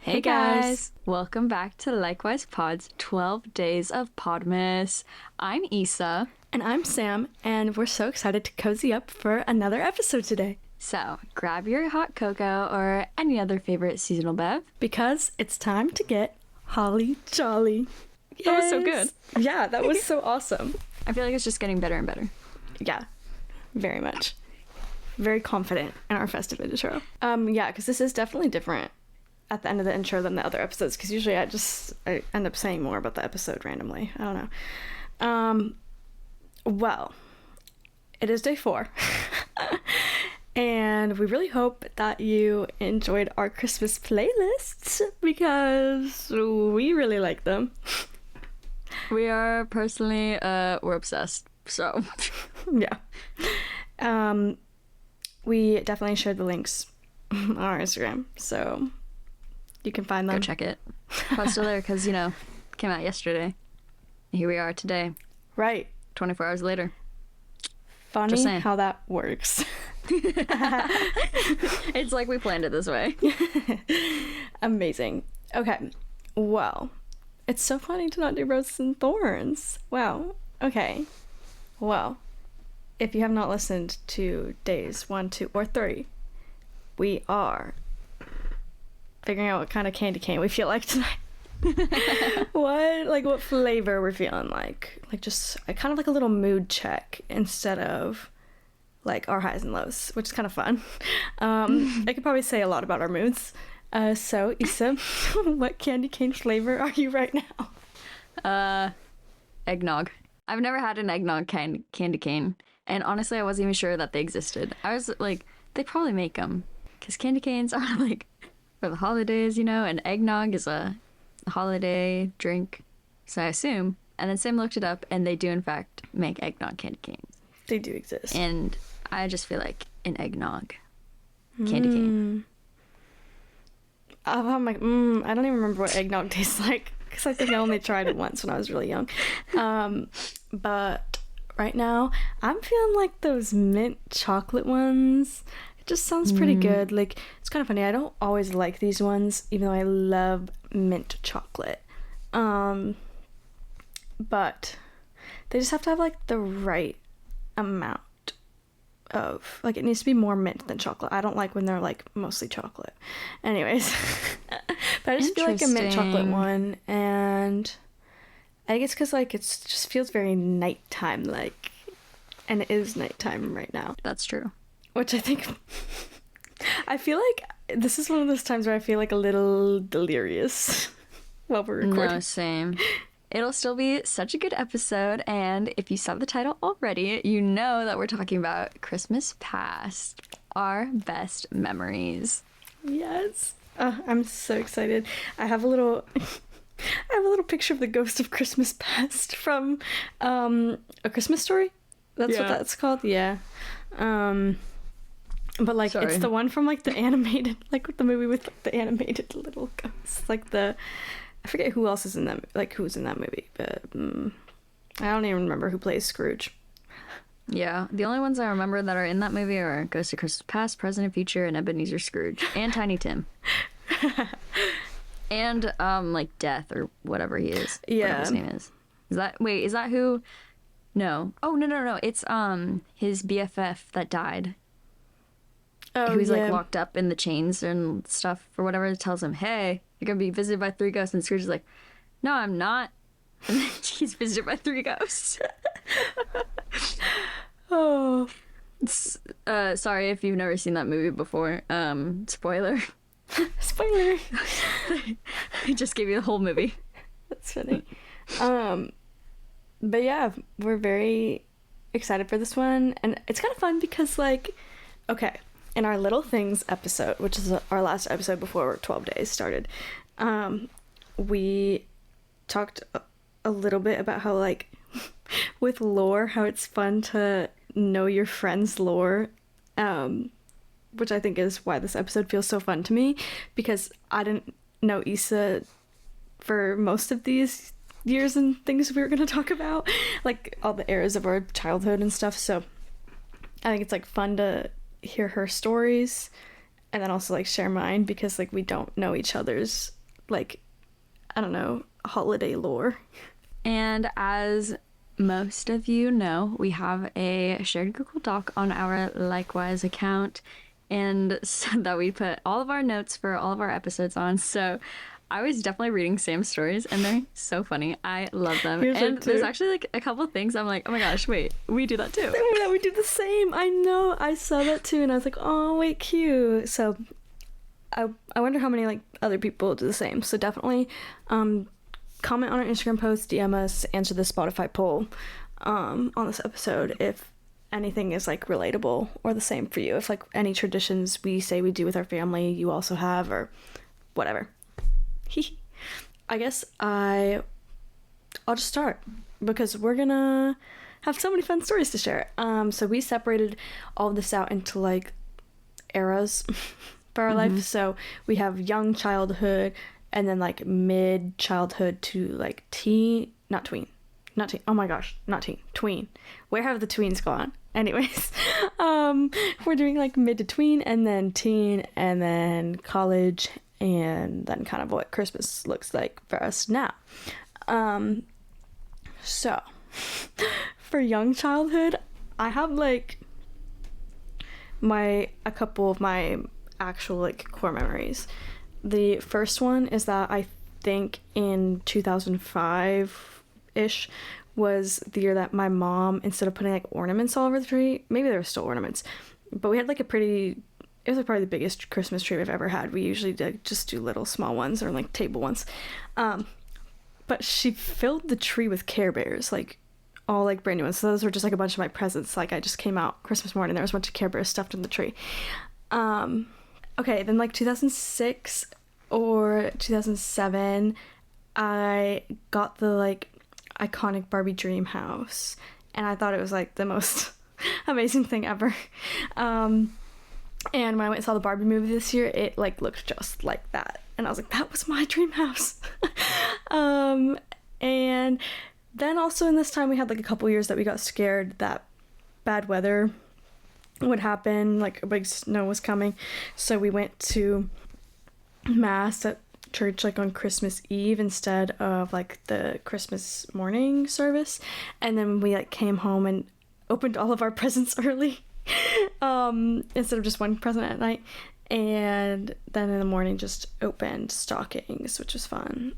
Hey guys! Welcome back to Likewise Pod's 12 Days of Podmas. I'm Issa. And I'm Sam, and we're so excited to cozy up for another episode today. So, grab your hot cocoa or any other favorite seasonal bev. Because it's time to get holly jolly. Yes. That was so good. Yeah, that was so awesome. I feel like it's just getting better and better. Yeah, very much. Very confident in our festive intro. Yeah, because this is definitely different at the end of the intro than the other episodes, because usually I end up saying more about the episode randomly. I don't know. Well, it is day 4. And we really hope that you enjoyed our Christmas playlists, because we really like them. We are personally, we're obsessed, so. Yeah. We definitely shared the links on our Instagram, so you can find them. Go check it. Post still there, because, it came out yesterday. Here we are today. Right. 24 hours later. Funny how that works. It's like we planned it this way. Amazing. Okay. Well, it's so funny to not do roses and thorns. Wow. Okay. Well, if you have not listened to days 1, 2, or 3, we are figuring out what kind of candy cane we feel like tonight. what flavor we're feeling like just kind of like a little mood check instead of like our highs and lows, which is kind of fun. I could probably say a lot about our moods. So Issa, what candy cane flavor are you right now? Eggnog. I've never had an eggnog candy cane, and honestly I wasn't even sure that they existed. I was like, they probably make them because candy canes are like for the holidays, and eggnog is a holiday drink, so I assume. And then Sam looked it up, and they do in fact make eggnog candy canes. They do exist. And I just feel like an eggnog candy cane. I'm like, I don't even remember what eggnog tastes like, because I think I only tried it once when I was really young. But right now I'm feeling like those mint chocolate ones. Just sounds pretty good. Like, it's kind of funny, I don't always like these ones, even though I love mint chocolate, but they just have to have like the right amount of, like, it needs to be more mint than chocolate. I don't like when they're like mostly chocolate. Anyways. But I just feel like a mint chocolate one, and I think it's because like it just feels very nighttime like, and it is nighttime right now. That's true. Which I think, I feel like this is one of those times where I feel like a little delirious while we're recording. No, same. It'll still be such a good episode, and if you saw the title already, you know that we're talking about Christmas past, our best memories. Yes. I'm so excited. I have a little picture of the ghost of Christmas past from A Christmas Story. That's what that's called. Yeah. But like, Sorry. It's the one from like the animated, like the movie with like, the animated little ghosts. Like I forget who else is in that, like who's in that movie, but I don't even remember who plays Scrooge. Yeah, the only ones I remember that are in that movie are Ghost of Christmas Past, Present, and Future, and Ebenezer Scrooge, and Tiny Tim. And like Death or whatever he is. Yeah. Whatever his name is. Is that who? No. Oh, no. It's his BFF that died. Oh, who's like locked up in the chains and stuff or whatever. Tells him, hey, you're gonna be visited by 3 ghosts, and Scrooge is like, no, I'm not. And then he's visited by 3 ghosts. Oh. Sorry if you've never seen that movie before. Spoiler. Spoiler. I just gave you the whole movie. That's funny. But yeah, we're very excited for this one, and it's kind of fun because, like, okay, in our Little Things episode, which is our last episode before 12 days started, we talked a little bit about how, like, with lore, how it's fun to know your friend's lore, which I think is why this episode feels so fun to me, because I didn't know Issa for most of these years and things we were going to talk about, like all the eras of our childhood and stuff. So I think it's like fun to hear her stories and then also like share mine, because like we don't know each other's like, I don't know, holiday lore. And as most of you know, we have a shared Google Doc on our Likewise account, and so that we put all of our notes for all of our episodes on. So I was definitely reading Sam's stories, and they're so funny. I love them. Here's and like there's two. actually like a couple of things I'm like, oh my gosh, wait, we do that too. Yeah, we do the same. I know. I saw that too, and I was like, oh, wait, cute. So I wonder how many like other people do the same. So definitely comment on our Instagram post, DM us, answer the Spotify poll on this episode if anything is like relatable or the same for you. If like any traditions we say we do with our family you also have, or whatever. I guess I'll just start because we're gonna have so many fun stories to share. So we separated all of this out into like eras for our life. So we have young childhood and then like mid childhood to like teen. Oh my gosh, not teen, tween. Where have the tweens gone? Anyways, we're doing like mid to tween and then teen and then college and then kind of what Christmas looks like for us now. So for young childhood, I have like a couple of my actual like core memories. The first one is that I think in 2005-ish was the year that my mom, instead of putting like ornaments all over the tree, maybe there were still ornaments, but we had like it was like probably the biggest Christmas tree I've ever had. We usually just do little small ones or like table ones. But she filled the tree with Care Bears, like all like brand new ones. So those were just like a bunch of my presents. Like I just came out Christmas morning, there was a bunch of Care Bears stuffed in the tree. Okay, then like 2006 or 2007, I got the like iconic Barbie dream house, and I thought it was like the most amazing thing ever. And when I went and saw the Barbie movie this year, it like looked just like that, and I was like, that was my dream house. And then also in this time we had like a couple years that we got scared that bad weather would happen, like a big snow was coming, so we went to mass at church like on Christmas Eve instead of like the Christmas morning service, and then we like came home and opened all of our presents early instead of just one present at night, and then in the morning just opened stockings, which was fun.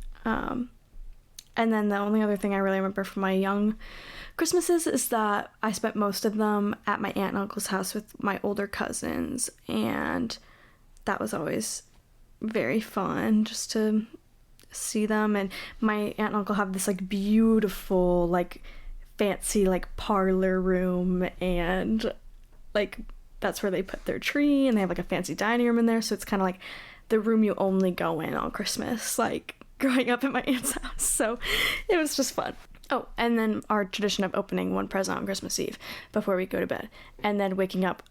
And then the only other thing I really remember from my young Christmases is that I spent most of them at my aunt and uncle's house with my older cousins, and that was always very fun just to see them. And my aunt and uncle have this like beautiful like fancy like parlor room, and like that's where they put their tree, and they have like a fancy dining room in there, so it's kind of like the room you only go in on Christmas, like growing up at my aunt's house. So it was just fun. Oh, and then our tradition of opening one present on Christmas Eve before we go to bed, and then waking up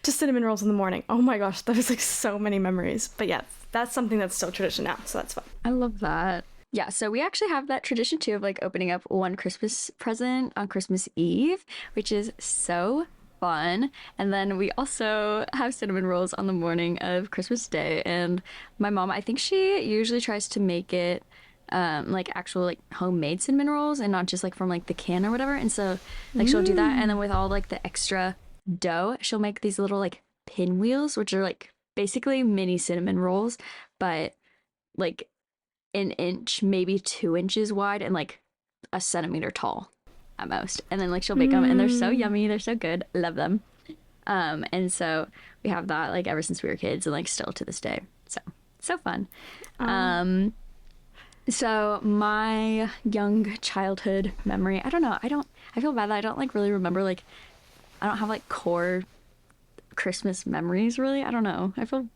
to cinnamon rolls in the morning. Oh my gosh, that was like so many memories. But yeah, that's something that's still tradition now, so that's fun. I love that. Yeah, so we actually have that tradition too of like opening up one Christmas present on Christmas Eve, which is so fun. And then we also have cinnamon rolls on the morning of Christmas Day. And my mom, I think she usually tries to make it like actual like homemade cinnamon rolls and not just like from like the can or whatever. And so like she'll do that, and then with all like the extra dough, she'll make these little like pinwheels, which are like basically mini cinnamon rolls, but like an inch, maybe 2 inches wide, and like a centimeter tall at most. And then like she'll bake them, and they're so yummy, they're so good, love them. And so we have that like ever since we were kids, and like still to this day. So fun. So my young childhood memory, I don't know, I feel bad that I don't like really remember, like I don't have like core Christmas memories really. I don't know, I feel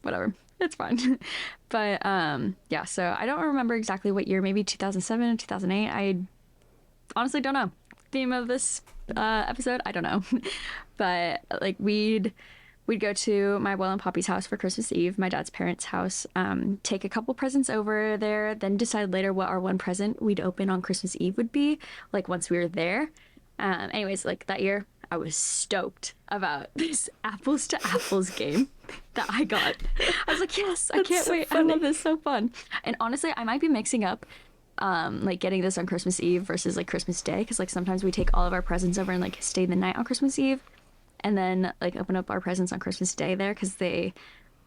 whatever, it's fine. But yeah, so I don't remember exactly what year, maybe 2007 2008. I honestly don't know. Theme of this episode, I don't know. But like we'd go to my Will and Poppy's house for Christmas Eve, my dad's parents' house, take a couple presents over there, then decide later what our one present we'd open on Christmas Eve would be, like once we were there. Anyways, like that year I was stoked about this apples to apples game that I got. I was like, yes, I can't wait. Funny. I love this, so fun. And honestly, I might be mixing up like getting this on Christmas Eve versus like Christmas Day, because like sometimes we take all of our presents over and like stay the night on Christmas Eve and then like open up our presents on Christmas Day there, because they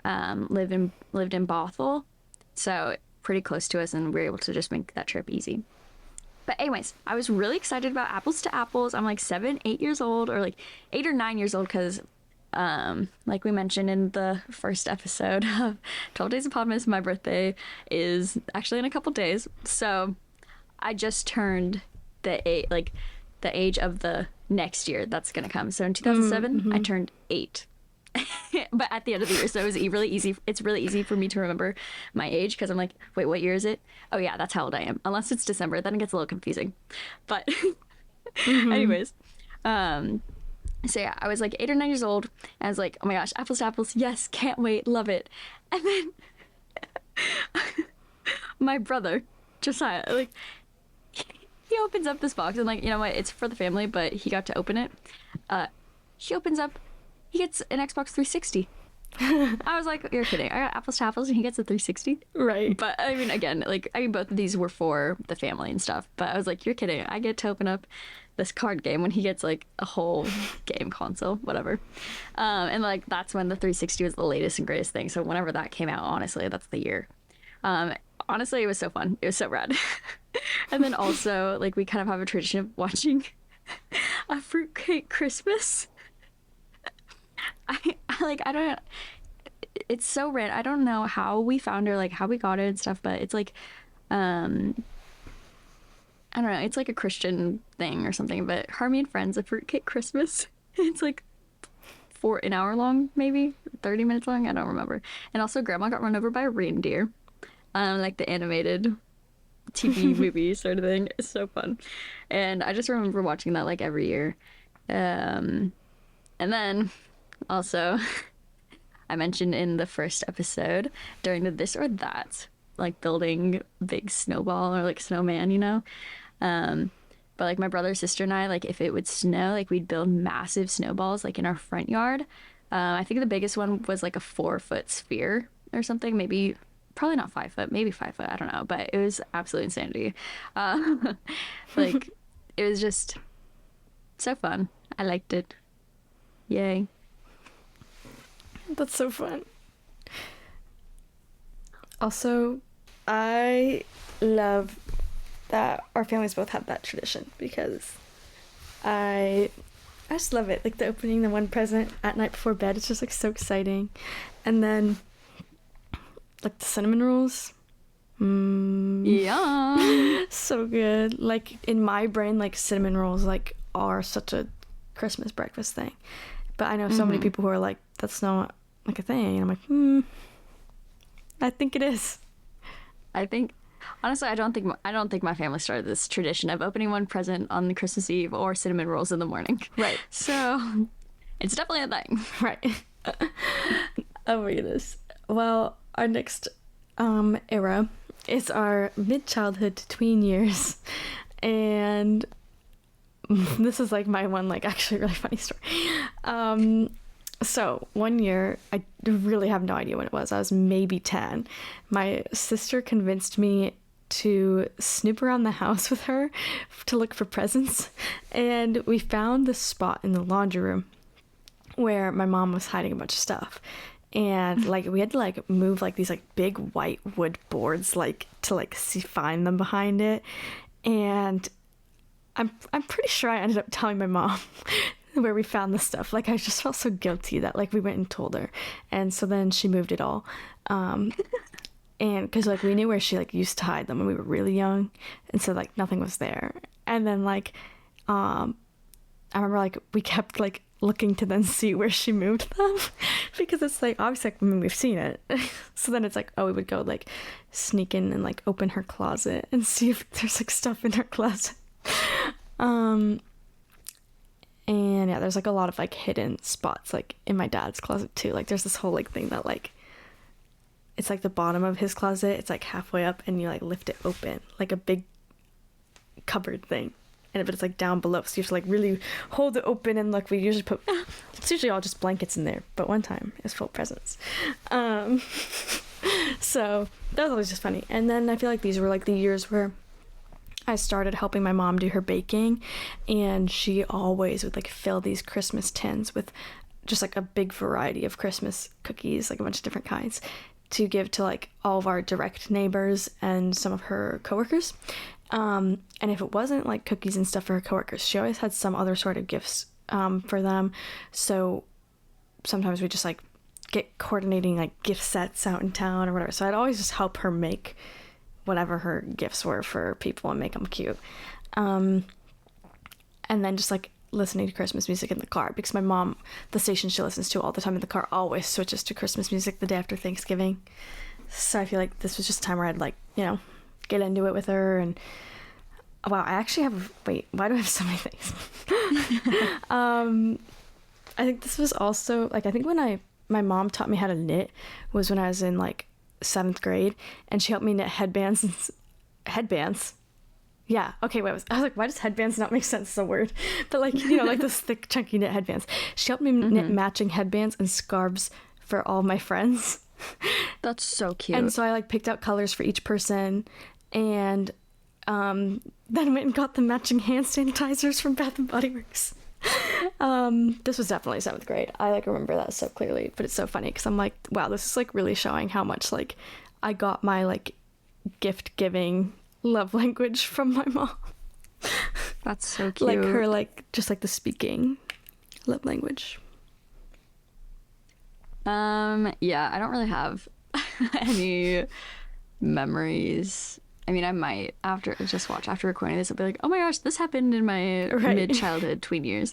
lived in Bothell, so pretty close to us, and we were able to just make that trip easy. But anyways, I was really excited about apples to apples. I'm like 7, 8 years old, or like 8 or 9 years old, because like we mentioned in the first episode of 12 Days of Podmas, my birthday is actually in a couple days. So I just turned the age of the next year that's gonna come. So in 2007, I turned 8. But at the end of the year, so it was really easy. It's really easy for me to remember my age, because I'm like, wait, what year is it? Oh yeah, that's how old I am. Unless it's December, then it gets a little confusing. But anyways, so yeah, I was like 8 or 9 years old, and I was like, oh my gosh, apples to apples, yes, can't wait, love it. And then my brother Josiah, like, he opens up this box, and like, you know what, it's for the family, but he got to open it. He opens up, he gets an Xbox 360. I was like, you're kidding. I got apples to apples and he gets a 360. Right. But I mean, again, like, I mean, both of these were for the family and stuff, but I was like, you're kidding. I get to open up this card game when he gets like a whole game console, whatever. And like, that's when the 360 was the latest and greatest thing. So whenever that came out, honestly, that's the year. Honestly, it was so fun. It was so rad. And then also, like, we kind of have a tradition of watching a fruitcake Christmas. I don't, it's so random. I don't know how we found her, like how we got it and stuff, but it's like, I don't know, it's like a Christian thing or something, but Harmony and Friends, a fruitcake Christmas. It's like an hour long, maybe 30 minutes long. I don't remember. And also Grandma got run over by a reindeer, like the animated TV movie sort of thing. It's so fun. And I just remember watching that like every year. And then also, I mentioned in the first episode during the this or that, like building big snowball or like snowman, you know? But like my brother, sister, and I, like if it would snow, like we'd build massive snowballs like in our front yard. I think the biggest one was like a 4-foot sphere or something, maybe, probably not 5 foot, maybe 5 foot, I don't know, but it was absolute insanity. Like it was just so fun. I liked it. Yay. That's so fun. Also, I love that our families both have that tradition, because I just love it. Like the opening the one present at night before bed, it's just like so exciting. And then like the cinnamon rolls. Yeah. So good. Like in my brain, like cinnamon rolls like are such a Christmas breakfast thing. But I know so many people who are like, that's not like a thing. And I'm like, I think it is. I think, honestly, I don't think my family started this tradition of opening one present on Christmas Eve or cinnamon rolls in the morning. Right. So it's definitely a thing. Right. Oh my goodness. Well, our next era is our mid-childhood to tween years. And this is like my one, like actually really funny story. So one year, I really have no idea when it was. I was maybe 10. My sister convinced me to snoop around the house with her to look for presents. And we found this spot in the laundry room where my mom was hiding a bunch of stuff. And like we had to like move like these like big white wood boards like to like find them behind it. And I'm pretty sure I ended up telling my mom where we found the stuff. Like I just felt so guilty that like we went and told her. And so then she moved it all. And because like we knew where she like used to hide them when we were really young, and so like nothing was there. And then like I remember like we kept like looking to then see where she moved them because it's like obviously like, I mean, we've seen it. So then it's like, oh, we would go like sneak in and like open her closet and see if there's like stuff in her closet. And yeah, there's like a lot of like hidden spots like in my dad's closet too. Like there's this whole like thing that like it's like the bottom of his closet, it's like halfway up and you like lift it open like a big cupboard thing, but it's like down below, so you have to like really hold it open, and like we usually put, it's usually all just blankets in there, but one time it was full of presents. So that was always just funny. And then I feel like these were like the years where I started helping my mom do her baking, and she always would like fill these Christmas tins with just like a big variety of Christmas cookies, like a bunch of different kinds, to give to like all of our direct neighbors and some of her coworkers. And if it wasn't like cookies and stuff for her coworkers, she always had some other sort of gifts for them. So sometimes we just like get coordinating like gift sets out in town or whatever. So I'd always just help her make whatever her gifts were for people and make them cute. And then just like listening to Christmas music in the car, because my mom, the station she listens to all the time in the car, always switches to Christmas music the day after Thanksgiving. So I feel like this was just a time where I'd like, you know, get into it with her. And wow, I actually have, wait, why do I have so many things? I think this was also like, I think when my mom taught me how to knit was when I was in like 7th grade, and she helped me knit headbands. Yeah, okay, wait, I was like, why does headbands not make sense as a word? But like, you know, like those thick, chunky knit headbands. She helped me knit matching headbands and scarves for all my friends. That's so cute. And so I like picked out colors for each person, and then went and got the matching hand sanitizers from Bath and Body Works. This was definitely 7th grade. I like remember that so clearly, but it's so funny because I'm like, wow, this is like really showing how much like I got my like gift giving love language from my mom. That's so cute. Like her, like just like the speaking love language. Yeah, I don't really have any memories. I mean, I might after recording this, I'll be like, oh my gosh, this happened in my mid-childhood tween years.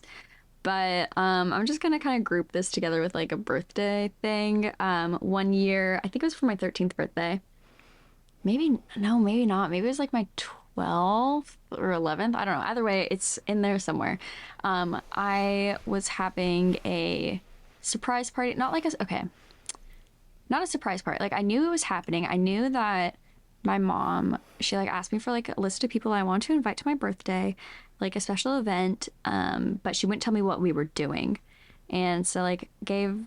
But I'm just gonna kind of group this together with like a birthday thing. One year, I think it was for my 13th birthday. Maybe not. Maybe it was like my 12th or 11th. I don't know. Either way, it's in there somewhere. I was having a surprise party. Not a surprise party. Like I knew it was happening. I knew that my mom, she like asked me for like a list of people I want to invite to my birthday, like a special event. But she wouldn't tell me what we were doing. And so like gave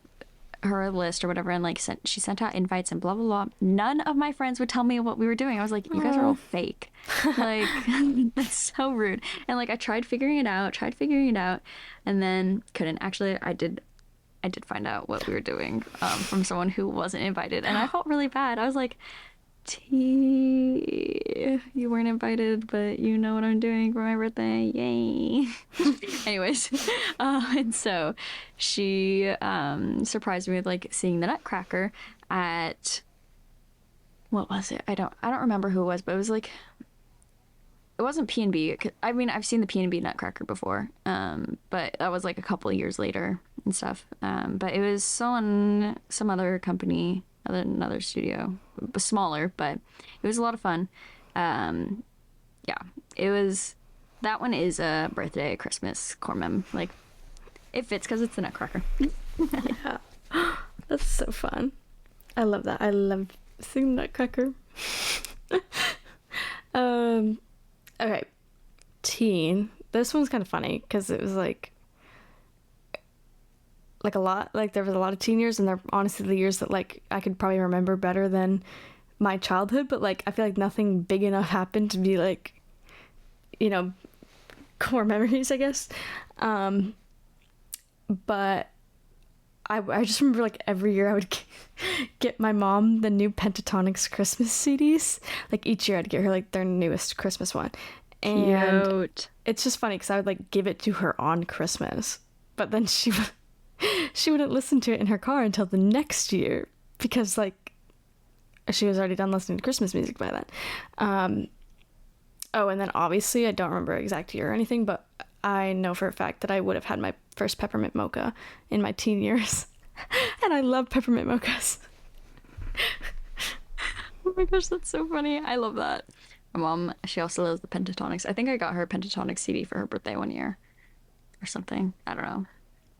her a list or whatever, and like she sent out invites and blah blah blah. None of my friends would tell me what we were doing. I was like, you guys are all fake. Like that's so rude. And like I tried figuring it out, and then couldn't. Actually, I did find out what we were doing from someone who wasn't invited, and I felt really bad. I was like, T, you weren't invited, but you know what I'm doing for my birthday. Yay. Anyways, and so she surprised me with like seeing the Nutcracker at, what was it? I don't remember who it was, but it was like, it wasn't P&B. I mean, I've seen the P&B Nutcracker before, but that was like a couple of years later and stuff. But it was some other company, another studio, smaller, but it was a lot of fun. Yeah, it was. That one is a birthday, Christmas, core mem. Like, it fits because it's the Nutcracker. Yeah, that's so fun. I love that. I love seeing Nutcracker. Okay, teen. This one's kind of funny because it was like a lot, like there was a lot of teen years, and they're honestly the years that like I could probably remember better than my childhood, but like I feel like nothing big enough happened to be like, you know, core memories, I guess. But I just remember like every year I would get my mom the new Pentatonics Christmas CDs. Like each year I'd get her like their newest Christmas one. And cute. It's just funny because I would like give it to her on Christmas, but then she wouldn't listen to it in her car until the next year because like she was already done listening to Christmas music by then. Oh, and then obviously I don't remember exact year or anything, but I know for a fact that I would have had my first peppermint mocha in my teen years. And I love peppermint mochas. Oh my gosh, that's so funny. I love that. My mom, she also loves the Pentatonics. I think I got her a Pentatonics CD for her birthday one year or something. I don't know.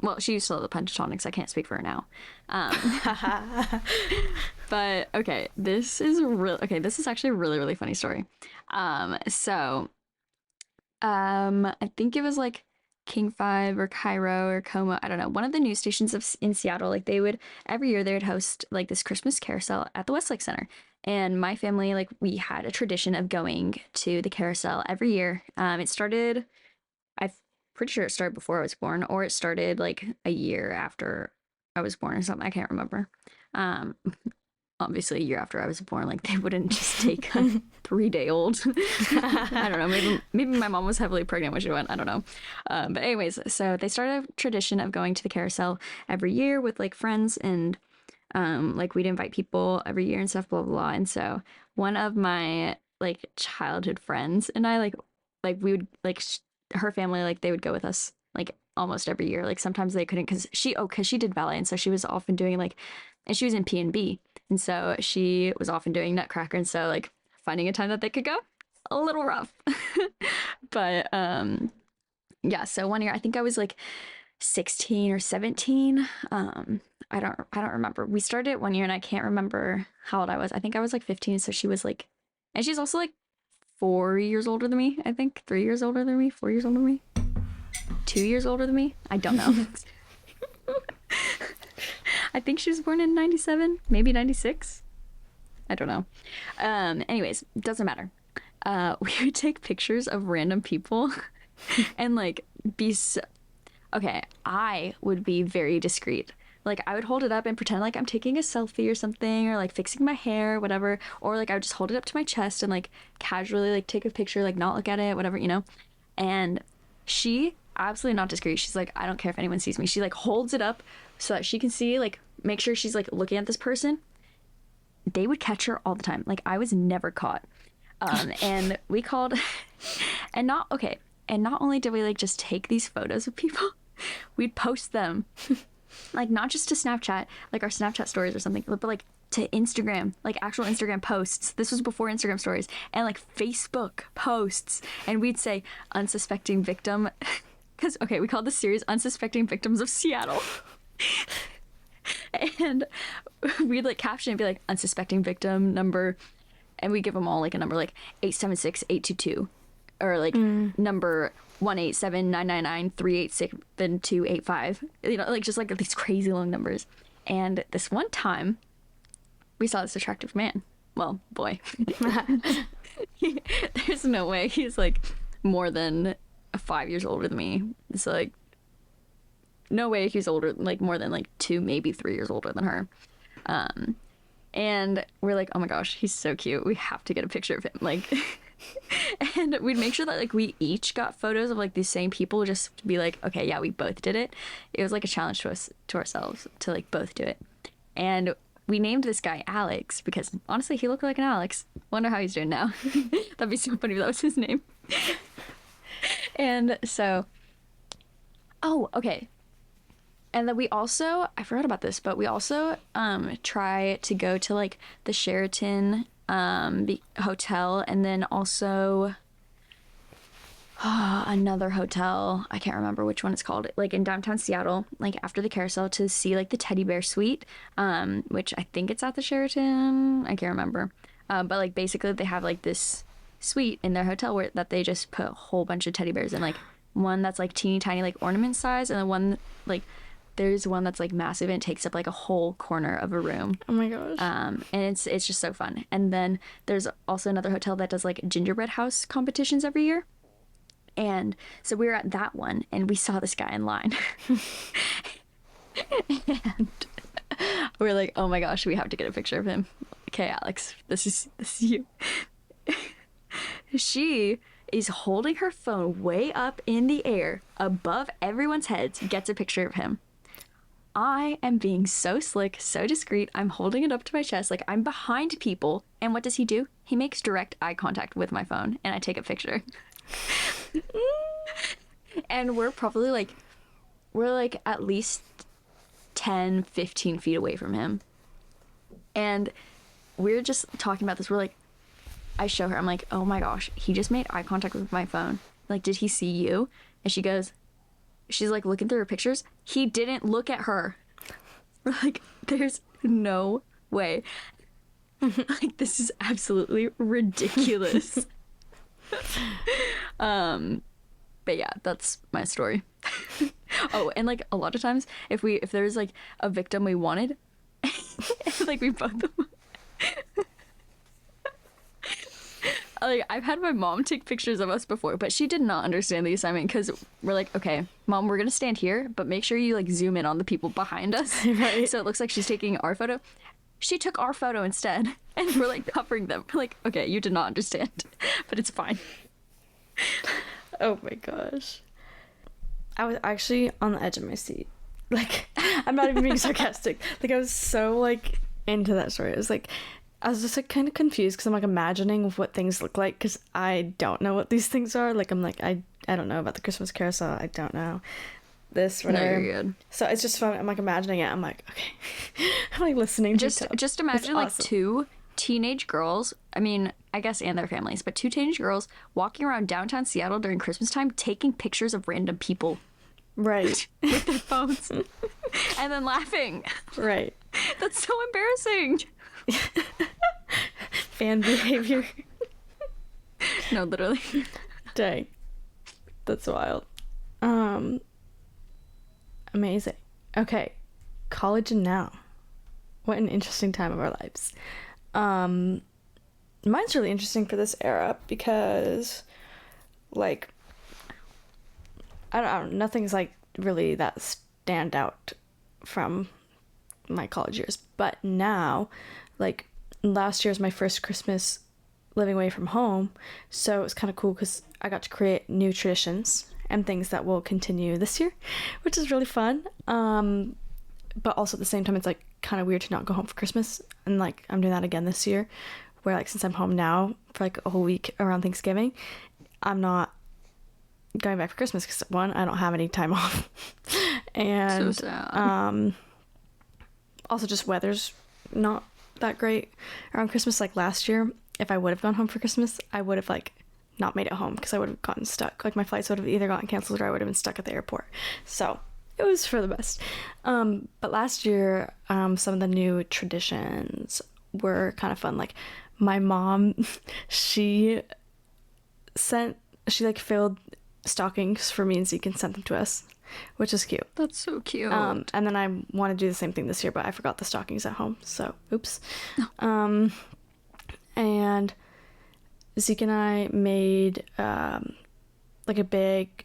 Well, she used to love the Pentatonics. I can't speak for her now. But okay, this is actually a really, really funny story. So I think it was like King 5 or Cairo or Como. I don't know. One of the news stations in Seattle, like they would every year they would host like this Christmas carousel at the Westlake Center. And my family, like we had a tradition of going to the carousel every year. It started, I'm pretty sure it started before I was born, or it started like a year after I was born or something. I can't remember. Um, Obviously a year after I was born, like they wouldn't just take a 3 day old. I don't know. Maybe my mom was heavily pregnant when she went. I don't know. But anyways, so they started a tradition of going to the carousel every year with like friends, and like we'd invite people every year and stuff, blah blah blah. And so one of my like childhood friends and I like we would like her family, like they would go with us like almost every year. Like sometimes they couldn't because she did ballet, and so she was often doing like, and she was in P&B, and so she was often doing Nutcracker, and so like finding a time that they could go, a little rough. But yeah, so one year I think I was like 16 or 17. I don't remember. We started it one year and I can't remember how old I was. I think I was like 15, so she was like, and she's also like 4 years older than me, I think. 3 years older than me, 4 years older than me, 2 years older than me. I don't know. I think she was born in 97, maybe 96. I don't know. Anyways, doesn't matter. We would take pictures of random people and like be so, okay, I would be very discreet. Like I would hold it up and pretend like I'm taking a selfie or something, or like fixing my hair, whatever. Or like I would just hold it up to my chest and like casually like take a picture, like not look at it, whatever, you know? And she absolutely not discreet. She's like, I don't care if anyone sees me. She like holds it up so that she can see, like make sure she's like looking at this person. They would catch her all the time. Like I was never caught. And we called and not okay. And not only did we like just take these photos of people, we'd post them like not just to Snapchat, like our Snapchat stories or something, but like to Instagram, like actual Instagram posts. This was before Instagram stories, and like Facebook posts. And we'd say unsuspecting victim, because okay, we called the series Unsuspecting Victims of Seattle. And we'd like caption and be like unsuspecting victim number, and we give them all like a number, like 876-822, or like number 187-999-386-285, you know, like just like these crazy long numbers. And this one time we saw this attractive man, well, boy. There's no way he's like more than 5 years older than me. It's like no way he's older, like more than like 2, maybe 3 years older than her. And we're like, oh my gosh, he's so cute, we have to get a picture of him, like. And we'd make sure that like we each got photos of like these same people, just to be like, okay, yeah, we both did it. It was like a challenge to us, to ourselves, to like both do it. And we named this guy Alex because honestly he looked like an Alex. Wonder how he's doing now. That'd be so funny if that was his name. And so, oh, okay. And then we also, I forgot about this, but we also try to go to like the Sheraton hotel, and then also another hotel, I can't remember which one it's called, like in downtown Seattle, like after the carousel, to see like the teddy bear suite, which I think it's at the Sheraton, I can't remember, but like basically they have like this suite in their hotel where that they just put a whole bunch of teddy bears in, like one that's like teeny tiny like ornament size, and then one like there's one that's like massive and it takes up like a whole corner of a room. Oh my gosh. And it's just so fun. And then there's also another hotel that does like gingerbread house competitions every year. And so we were at that one and we saw this guy in line. And we're like, oh my gosh, we have to get a picture of him. Okay, Alex, this is you. She is holding her phone way up in the air above everyone's heads, gets a picture of him. I am being so slick, so discreet. I'm holding it up to my chest, like I'm behind people. And what does he do? He makes direct eye contact with my phone, and I take a picture. And we're probably like, at least 10, 15 feet away from him. And we're just talking about this. We're like, I show her, I'm like, oh my gosh, he just made eye contact with my phone. Like, did he see you? And she goes, she's like looking through her pictures. He didn't look at her. We're like, there's no way. Like, this is absolutely ridiculous. But yeah, that's my story. Oh, and like a lot of times if there's like a victim we wanted, like we both like I've had my mom take pictures of us before, but she did not understand the assignment because we're like, okay, mom, we're gonna stand here, but make sure you like zoom in on the people behind us, Right. so it looks like she's taking our photo. She took our photo instead, and we're like covering them. We're like, okay, you did not understand, but it's fine. Oh my gosh. I was actually on the edge of my seat. Like, I'm not even being sarcastic. Like, I was so, like, into that story. It was like, I was just, like, kind of confused because I'm, like, imagining what things look like because I don't know what these things are. Like, I'm like, I don't know about the Christmas carousel. I don't know this, whatever. No, you're good. So it's just fun. I'm, like, imagining it. I'm like, okay. I'm, like, listening to it. Just imagine, It's like, awesome. two teenage girls, I mean, I guess, and their families, but two teenage girls walking around downtown Seattle during Christmas time taking pictures of random people Right. with their phones and then laughing. Right. That's so embarrassing. Fan behavior. No, literally. Dang. That's wild. Amazing. Okay. College and now. What an interesting time of our lives. Mine's really interesting for this era because, like, I don't know, nothing's, like, really that stand out from my college years. But now, like, last year was my first Christmas living away from home, so it was kind of cool because I got to create new traditions and things that will continue this year, which is really fun. But also at the same time, it's like kind of weird to not go home for Christmas, and like I'm doing that again this year, where like since I'm home now for like a whole week around Thanksgiving, I'm not going back for Christmas because one, I don't have any time off, and So sad. also just weather's not that great around Christmas. Like last year, if I would have gone home for Christmas, I would have like not made it home because I would have gotten stuck. Like my flights would have either gotten canceled or I would have been stuck at the airport. So it was for the best. But last year, some of the new traditions were kind of fun. Like my mom, she like filled stockings for me and Zeke and sent them to us, which is cute. That's so cute. And then I want to do the same thing this year, but I forgot the stockings at home, so oops. And Zeke and I made like a big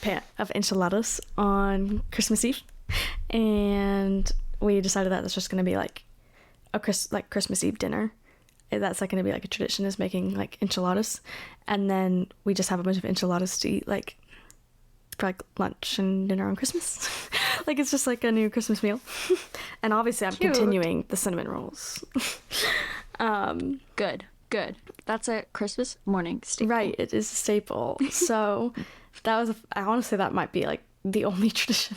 pan of enchiladas on Christmas Eve, and we decided that that's just going to be like a Christmas Eve dinner. That's like going to be like a tradition, is making like enchiladas, and then we just have a bunch of enchiladas to eat like for like lunch and dinner on Christmas. Like it's just like a new Christmas meal. And obviously I'm Cute. continuing the cinnamon rolls. Good. That's a Christmas morning staple. Right, it is a staple. So that was I honestly that might be like the only tradition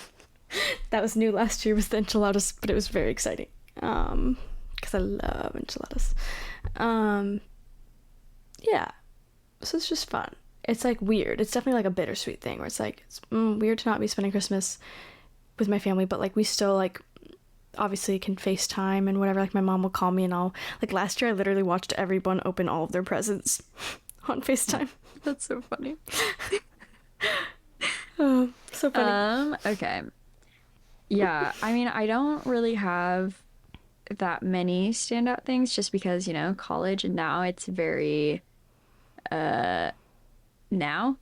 that was new last year was the enchiladas, but it was very exciting because I love enchiladas. Yeah, so it's just fun. It's like weird. It's definitely like a bittersweet thing where it's like it's weird to not be spending Christmas with my family, but like we still like obviously can FaceTime and whatever. Like my mom will call me and I'll like last year I literally watched everyone open all of their presents on FaceTime. That's so funny. Oh, so funny. Okay. Yeah, I mean, I don't really have that many standout things just because, you know, college and now it's very now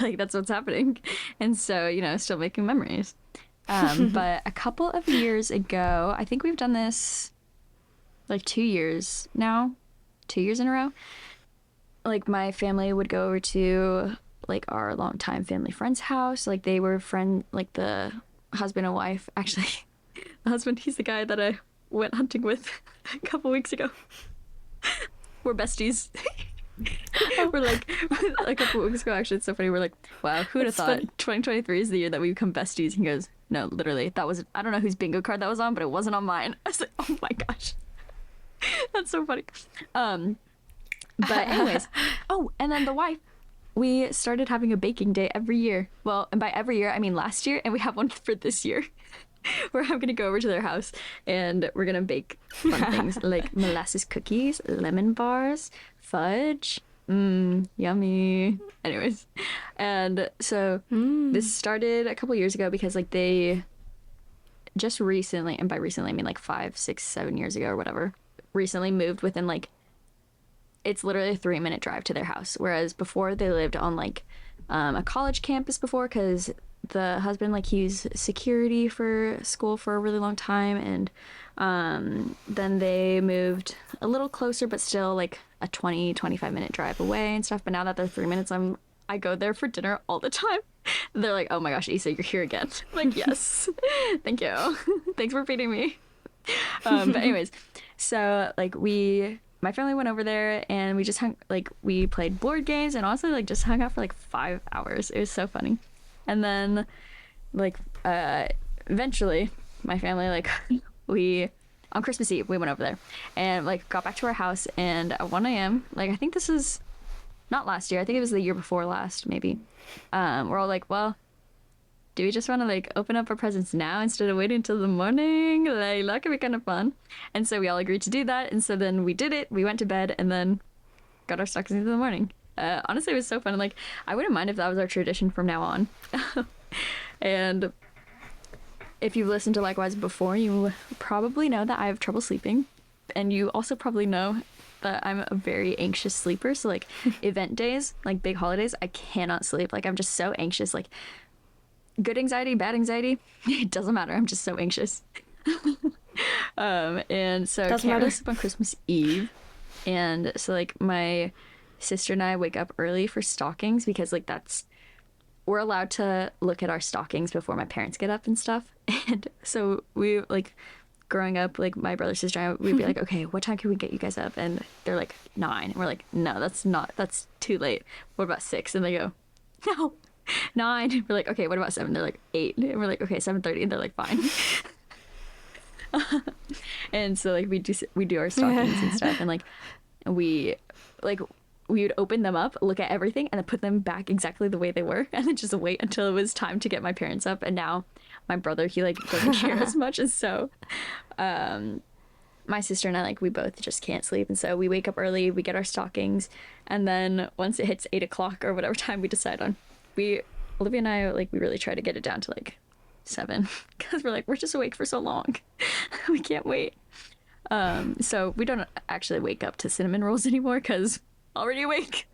like that's what's happening, and so, you know, still making memories. But a couple of years ago, I think we've done this like 2 years now, 2 years in a row. Like my family would go over to like our longtime family friend's house. Like they were like the husband and wife. Actually, the husband, he's the guy that I went hunting with a couple weeks ago. We're besties. We're like a couple weeks ago, actually. It's so funny. We're like, wow, who'd have That's thought funny. 2023 is the year that we become besties? He goes, no, literally, that was, I don't know whose bingo card that was on, but it wasn't on mine. I was like, oh my gosh. That's so funny. But anyways, oh, and then the wife, we started having a baking day every year. Well, and by every year, I mean last year, and we have one for this year. Where I'm gonna go over to their house and we're gonna bake fun things like molasses cookies, lemon bars, fudge, Yummy. Anyways, and so this started a couple years ago because like they just recently, and by recently I mean like 5, 6, 7 years ago or whatever, recently moved within like, it's literally a 3-minute drive to their house. Whereas before they lived on like a college campus before, because the husband, like, he's security for school for a really long time, and then they moved a little closer but still like a 20-25 minute drive away and stuff. But now that they're 3 minutes, I go there for dinner all the time. They're like, oh my gosh, Issa, you're here again. I'm like, yes. Thank you. Thanks for feeding me. But anyways, so like my family went over there and we just we played board games and also like just hung out for like 5 hours. It was so funny. And then like eventually my family, like, we on Christmas Eve we went over there and like got back to our house, and at 1 a.m., like, I think this is not last year, I think it was the year before last, maybe, we're all like, well, do we just want to like open up our presents now instead of waiting until the morning? Like, that could be kind of fun. And so we all agreed to do that, and so then we did it. We went to bed and then got our stockings in the morning. Honestly, it was so fun. Like, I wouldn't mind if that was our tradition from now on. And if you've listened to Likewise before, you probably know that I have trouble sleeping, and you also probably know that I'm a very anxious sleeper. So like event days, like big holidays, I cannot sleep. Like, I'm just so anxious. Like, good anxiety, bad anxiety, it doesn't matter. I'm just so anxious. And so I can't really sleep on Christmas Eve. And so like my sister and I wake up early for stockings because like we're allowed to look at our stockings before my parents get up and stuff. And so we, like, growing up, like, my brother, sister, and I, we'd be like, okay, what time can we get you guys up? And they're like, 9. And we're like, no, that's too late. What about 6? And they go, no, 9. We're like, okay, what about 7? They're like, 8. And we're like, okay, 7:30. And they're like, fine. And so like we do our stockings and stuff, and like we would open them up, look at everything, and then put them back exactly the way they were, and then just wait until it was time to get my parents up. And now my brother, he like doesn't care as much, and so my sister and I, like, we both just can't sleep, and so we wake up early, we get our stockings, and then once it hits 8 o'clock or whatever time we decide on, Olivia and I, like, we really try to get it down to like 7, because we're just awake for so long. We can't wait. So we don't actually wake up to cinnamon rolls anymore because already awake.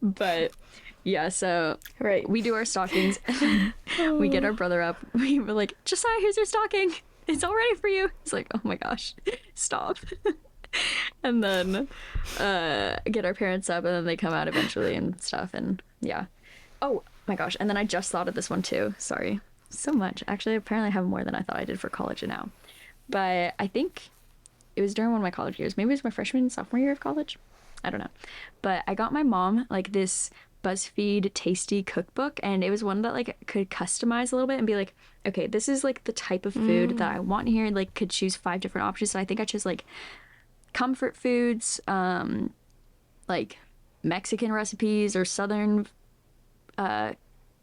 But yeah, so right, we do our stockings. We get our brother up. We were like, Josiah, here's your stocking, it's all ready for you. He's like, oh my gosh, stop. And then get our parents up, and then they come out eventually and stuff. And yeah, oh my gosh, and then I just thought of this one too, sorry, so much actually. Apparently I have more than I thought I did for college now, but I think it was during one of my college years, maybe it was my freshman and sophomore year of college, I don't know, but I got my mom like this BuzzFeed tasty cookbook, and it was one that like could customize a little bit and be like, okay, this is like the type of food that I want here, like could choose 5 different options. So I think I chose like comfort foods, like Mexican recipes or Southern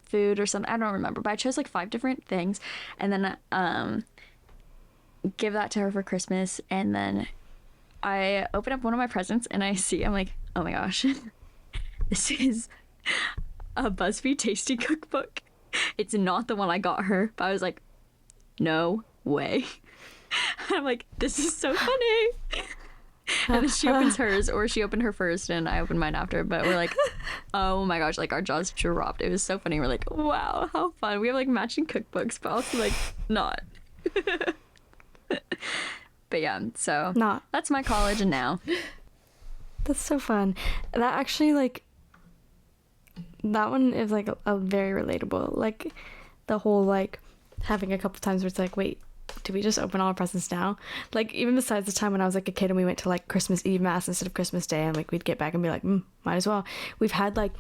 food or something, I don't remember, but I chose like 5 different things, and then give that to her for Christmas. And then I open up one of my presents and I'm like, oh my gosh, this is a BuzzFeed tasty cookbook. It's not the one I got her, but I was like, no way. I'm like, this is so funny. And then she opens hers, or she opened her first and I opened mine after, but we're like, oh my gosh, like our jaws dropped. It was so funny. We're like, wow, how fun. We have like matching cookbooks, but also like not. But yeah, so that's my college and now. That's so fun. That actually, like, that one is like a very relatable, like the whole like having a couple times where it's like, wait, do we just open all our presents now? Like, even besides the time when I was like a kid and we went to like Christmas Eve mass instead of Christmas Day, and like we'd get back and be like, might as well. We've had like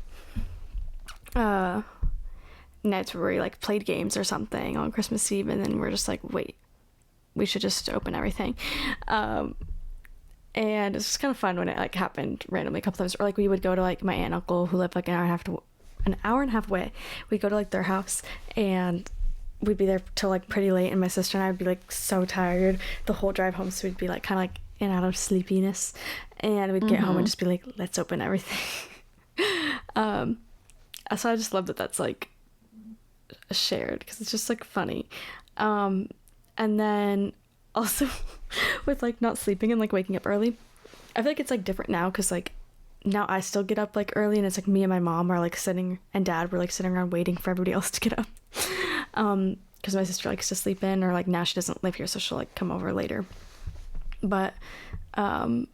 nights where we like played games or something on Christmas Eve, and then we're just like, wait, we should just open everything. And it's just kind of fun when it like happened randomly a couple times. Or like we would go to like my aunt and uncle who lived like an hour and a half away. We'd go to like their house and we'd be there till like pretty late, and my sister and I would be like so tired the whole drive home, so we'd be like kind of like and out of sleepiness, and we'd get home and just be like, let's open everything. So I just love that that's like shared, because it's just like funny. And then also with like not sleeping and like waking up early, I feel like it's like different now, because like now I still get up like early, and it's like me and my mom are like sitting, and dad were like sitting around waiting for everybody else to get up, because my sister likes to sleep in, or like now she doesn't live here, so she'll like come over later. But I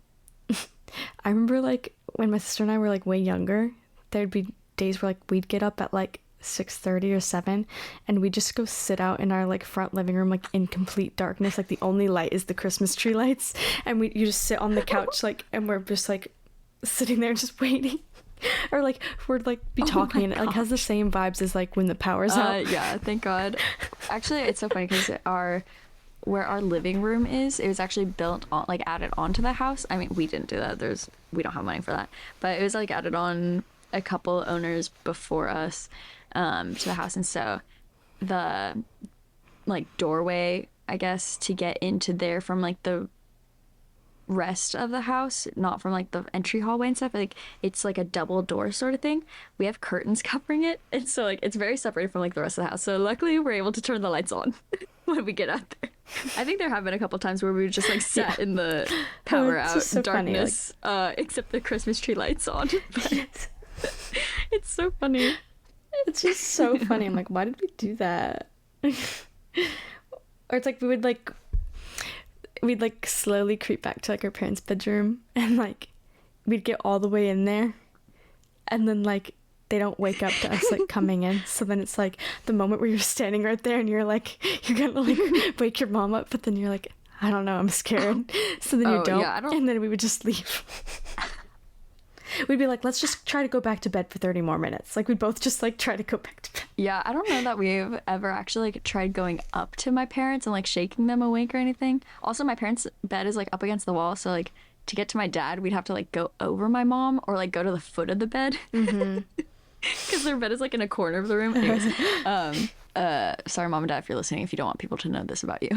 remember like when my sister and I were like way younger, there'd be days where like we'd get up at like 6:30 or 7, and we just go sit out in our like front living room, like in complete darkness, like the only light is the Christmas tree lights, and you just sit on the couch, like, and we're just like sitting there just waiting. Or like we're like be talking, and it like has the same vibes as like when the power's out. Yeah, thank God. Actually, it's so funny because where our living room is, it was actually built on, like added onto the house. I mean, we didn't do that, we don't have money for that, but it was like added on a couple owners before us to the house, and so the like doorway, I guess, to get into there from like the rest of the house, not from like the entry hallway and stuff, like it's like a double door sort of thing. We have curtains covering it, and so like it's very separated from like the rest of the house, so luckily we're able to turn the lights on when we get out there. I think there have been a couple times where we just like sat in the power out so darkness funny, like... except the Christmas tree lights on. But it's so funny. It's just so funny. I'm like, why did we do that? Or it's like we'd like slowly creep back to like our parents' bedroom, and like we'd get all the way in there, and then like they don't wake up to us like coming in, so then it's like the moment where you're standing right there and you're like, you're gonna like wake your mom up, but then you're like, I don't know, I'm scared. So then you don't, yeah, and then we would just leave. We'd be like, let's just try to go back to bed for 30 more minutes. Like we'd both just like try to go back to bed. Yeah, I don't know that we've ever actually like tried going up to my parents and like shaking them awake or anything. Also, my parents' bed is like up against the wall, so like to get to my dad, we'd have to like go over my mom or like go to the foot of the bed. Because their bed is like in a corner of the room. Anyways, sorry, mom and dad, if you're listening, if you don't want people to know this about you.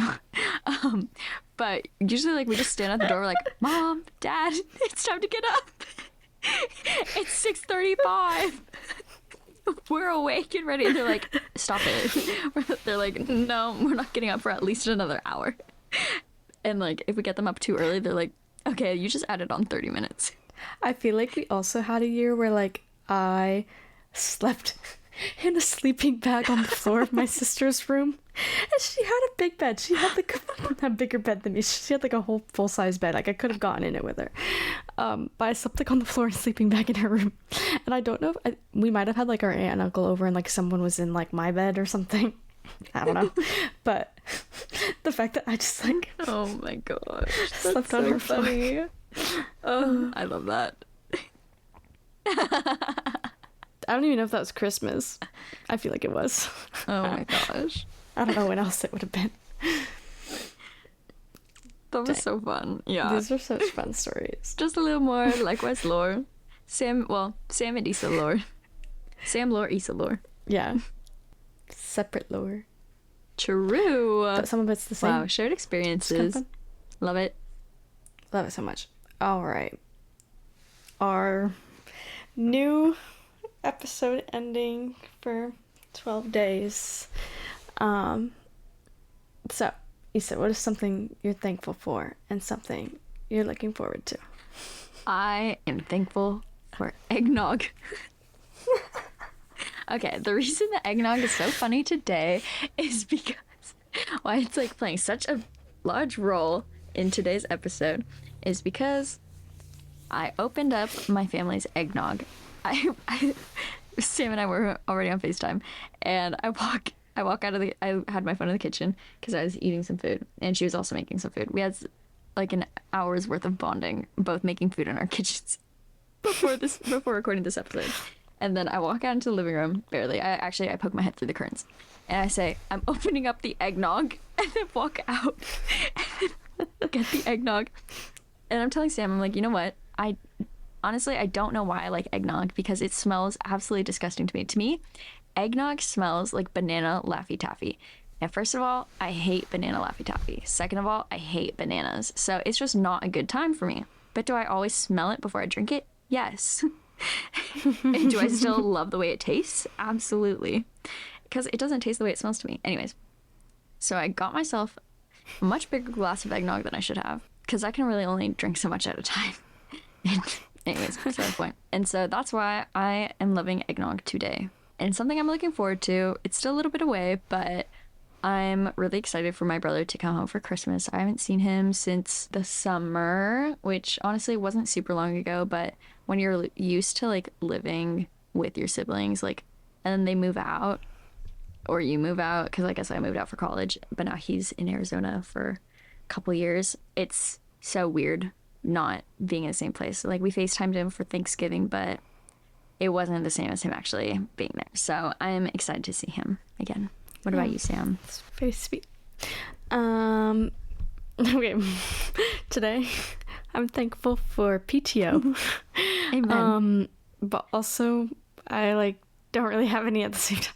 But usually like we just stand at the door, we're like, Mom, Dad, it's time to get up. It's 6:35. We're awake and ready. And they're like, stop it. They're like, no, we're not getting up for at least another hour. And like if we get them up too early, they're like, okay, you just added on 30 minutes. I feel like we also had a year where like I slept in a sleeping bag on the floor of my sister's room, and she had a big bed. She had like a bigger bed than me. She had like a whole full-size bed. Like I could have gotten in it with her, but I slept like on the floor in a sleeping bag in her room. And I don't know if we might have had like our aunt and uncle over, and like someone was in like my bed or something. I don't know. But the fact that I just like, oh my gosh, slept on her funny. Oh, I love that. I don't even know if that was Christmas. I feel like it was. Oh my gosh. I don't know when else it would have been. That was so fun. Yeah. These are such fun stories. Just a little more likewise lore. Sam and Issa lore. Sam lore, Issa lore. Yeah. Separate lore. True. But some of it's the same. Wow, shared experiences. Love it. Love it so much. All right. Our new episode ending for 12 days. So, Issa, what is something you're thankful for and something you're looking forward to? I am thankful for eggnog. Okay, the reason that eggnog is so funny today is because why it's like playing such a large role in today's episode is because I opened up my family's eggnog. Sam and I were already on FaceTime, and I walk out of I had my phone in the kitchen because I was eating some food, and she was also making some food. We had like an hour's worth of bonding, both making food in our kitchens before recording this episode. And then I walk out into the living room, barely. I poke my head through the curtains, and I say, I'm opening up the eggnog, and then walk out and get the eggnog. And I'm telling Sam, I'm like, you know what? Honestly, I don't know why I like eggnog, because it smells absolutely disgusting to me. To me, eggnog smells like banana Laffy Taffy. And first of all, I hate banana Laffy Taffy. Second of all, I hate bananas. So it's just not a good time for me. But do I always smell it before I drink it? Yes. And do I still love the way it tastes? Absolutely. Because it doesn't taste the way it smells to me. Anyways, so I got myself a much bigger glass of eggnog than I should have. Because I can really only drink so much at a time. Anyways, that's the point. And so that's why I am loving eggnog today. And something I'm looking forward to. It's still a little bit away, but I'm really excited for my brother to come home for Christmas. I haven't seen him since the summer, which honestly wasn't super long ago, but when you're used to like living with your siblings, like, and then they move out or you move out, because I guess I moved out for college, but now he's in Arizona for a couple years. It's so weird not being in the same place. Like, we FaceTimed him for Thanksgiving, but it wasn't the same as him actually being there. So I'm excited to see him again. What about you, Sam? It's very sweet. Okay. Today, I'm thankful for PTO. Amen. But also, I don't really have any at the same time.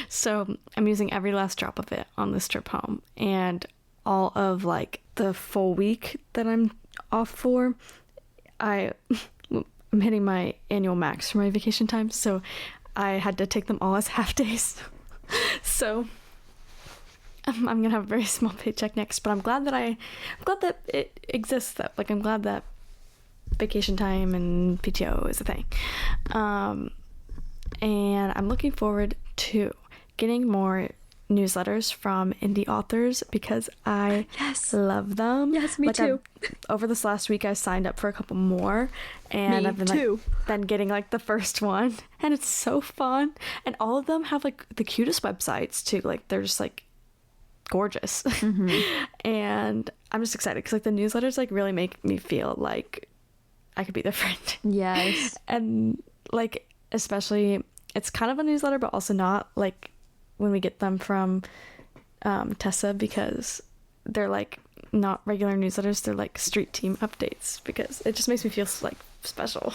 So I'm using every last drop of it on this trip home. And all of the full week that I'm off for, I'm hitting my annual max for my vacation time. So I had to take them all as half days. So I'm gonna have a very small paycheck next, but I'm glad that it exists. That I'm glad that vacation time and PTO is a thing. And I'm looking forward to getting more newsletters from indie authors because I love them. Yes, me too. Over this last week, I signed up for a couple more, and I've been getting the first one, and it's so fun. And all of them have the cutest websites too. They're just gorgeous. Mm-hmm. And I'm just excited because the newsletters really make me feel like I could be their friend. Yes. And especially, it's kind of a newsletter, but also not when we get them from Tessa, because they're not regular newsletters, they're street team updates, because it just makes me feel special.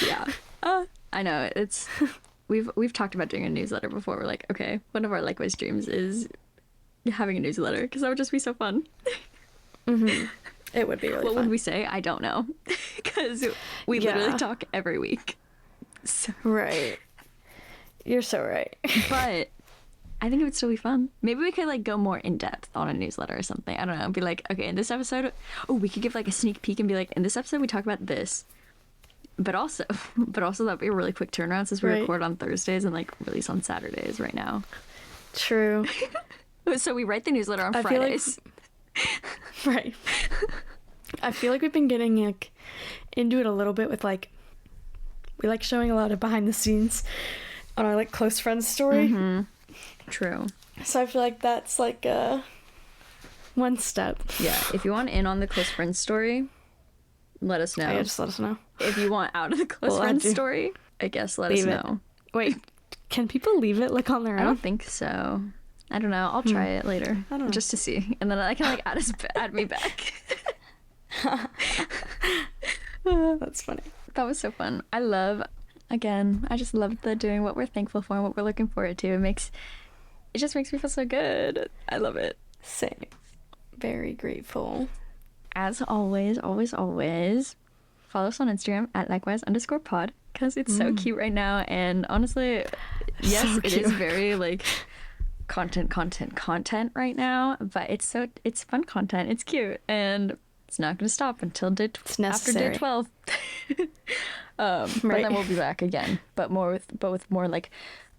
Yeah. I know, it's we've talked about doing a newsletter before. We're okay, one of our likewise dreams is having a newsletter, because that would just be so fun. Mm-hmm. It would be really what fun. would we say? I don't know, because we literally talk every week. So. Right. You're so right. But I think it would still be fun. Maybe we could go more in depth on a newsletter or something. I don't know. Be okay, in this episode, we could give a sneak peek and be in this episode we talk about this. But also that'd be a really quick turnaround since we record on Thursdays and release on Saturdays right now. True. So we write the newsletter on Fridays. Right. I feel we've been getting into it a little bit with we showing a lot of behind the scenes on our close friends story. Mm-hmm. True. So I feel that's one step. Yeah. If you want in on the close friends story, let us know. Yeah, just let us know. If you want out of the close friends story, I guess let us know. Wait, can people leave it on their own? I don't think so. I don't know. I'll try it later. I don't know. Just to see. And then I can add me back. That's funny. That was so fun. I just love doing what we're thankful for and what we're looking forward to. It just makes me feel so good. I love it. Same. Very grateful. As always, follow us on Instagram at likewise_pod, because it's so cute right now. And honestly, yes, so it is very content right now, but it's fun content. It's cute, and it's not going to stop until after day 12. But then we'll be back again, but with more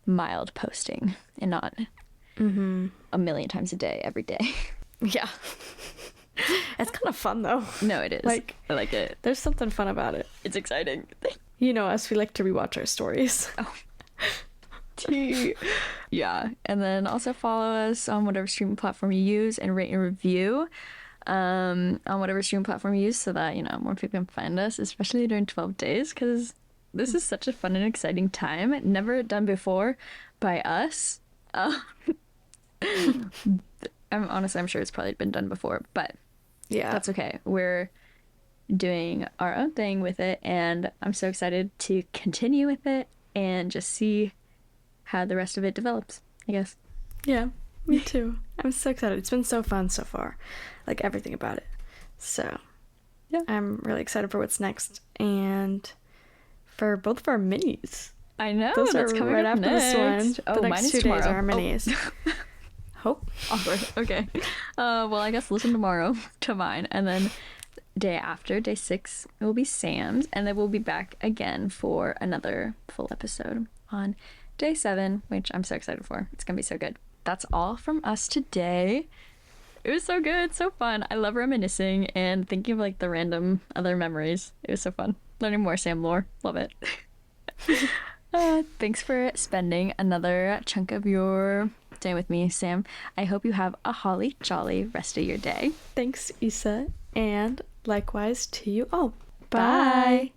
mild posting and not a million times a day every day. Yeah. It's kind of fun though. No, it is. I like it. There's something fun about it. It's exciting. You know us, we like to rewatch our stories. Oh. Yeah. And then also follow us on whatever streaming platform you use, and rate and review on whatever streaming platform you use, so that more people can find us, especially during 12 days, because this is such a fun and exciting time, never done before by us. I'm sure it's probably been done before, but yeah, that's okay. We're doing our own thing with it, and I'm so excited to continue with it and just see how the rest of it develops, I guess. Yeah. Me too. I'm so excited. It's been so fun so far. Like, everything about it. So, Yeah. I'm really excited for what's next. And for both of our minis. I know. Those that's are coming right up after next. this one. Oh, The mine next is 2 days tomorrow. are our minis. Hope. Awkward. Okay. Well, I guess listen tomorrow to mine. And then day after, day 6, it will be Sam's. And then we'll be back again for another full episode on day 7, which I'm so excited for. It's going to be so good. That's all from us today. It was so good, so fun. I love reminiscing and thinking of like the random other memories. It was so fun. Learning more Sam lore. Love it. Thanks for spending another chunk of your day with me, Sam. I hope you have a holly jolly rest of your day. Thanks, Issa. And likewise to you all. Bye.